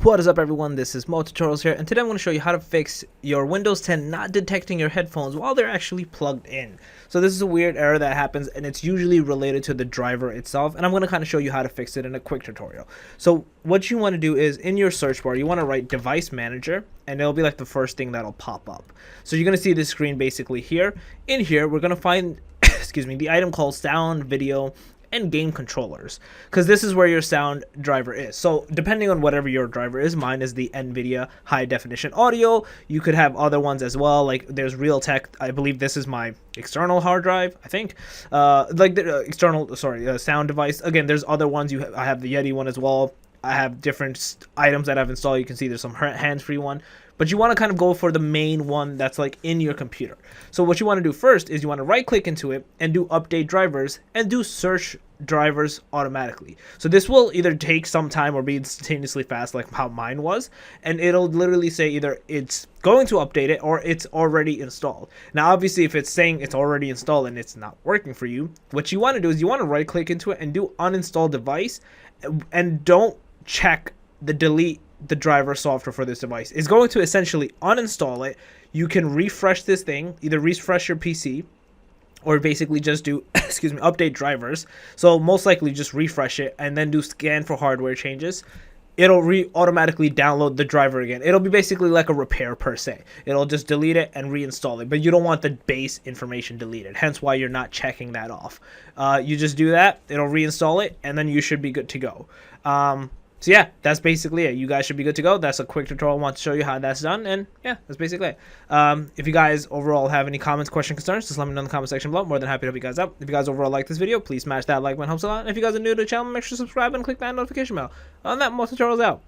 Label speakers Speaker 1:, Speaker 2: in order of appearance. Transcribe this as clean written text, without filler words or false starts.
Speaker 1: What is up everyone, this is MoTutorials here, and today I'm going to show you how to fix your Windows 10 not detecting your headphones while they're actually plugged in. So this is a weird error that happens, and it's usually related to the driver itself, and I'm going to kind of show you how to fix it in a quick tutorial. So what you want to do is, in your search bar, you want to write Device Manager, and it'll be like the first thing that'll pop up. So you're going to see this screen basically here. In here, we're going to find excuse me, the item called Sound, Video, and Game Controllers, because this is where your sound driver is. So depending on whatever your driver is, mine is the NVIDIA high definition audio. You could have other ones as well, like there's Realtek. I believe this is my external hard drive, I think, like the external sound device. Again, there's other ones. I have the Yeti one as well. I have different items that I've installed. You can see there's some hands-free one, but you want to kind of go for the main one that's like in your computer. So what you want to do first is you want to right click into it and do update drivers and do search drivers automatically. So this will either take some time or be instantaneously fast, like how mine was, and it'll literally say either it's going to update it or it's already installed. Now obviously if it's saying it's already installed and it's not working for you, what you want to do is you want to right click into it and do uninstall device, and don't check the delete the driver software for this device. It's going to essentially uninstall it. You can refresh this thing, either refresh your PC or basically just do excuse me, update drivers. So most likely just refresh it and then do scan for hardware changes. It'll automatically download the driver again. It'll be basically like a repair per se. It'll just delete it and reinstall it, but you don't want the base information deleted, hence why you're not checking that off. You just do that, it'll reinstall it, and then you should be good to go. So yeah, that's basically it. You guys should be good to go. That's a quick tutorial. I want to show you how that's done, and yeah, that's basically it. If you guys overall have any comments, questions, concerns, just let me know in the comment section below. More than happy to help you guys out. If you guys overall like this video, please smash that like button, helps a lot. And if you guys are new to the channel, make sure to subscribe and click that notification bell. On that, MoTutorials out.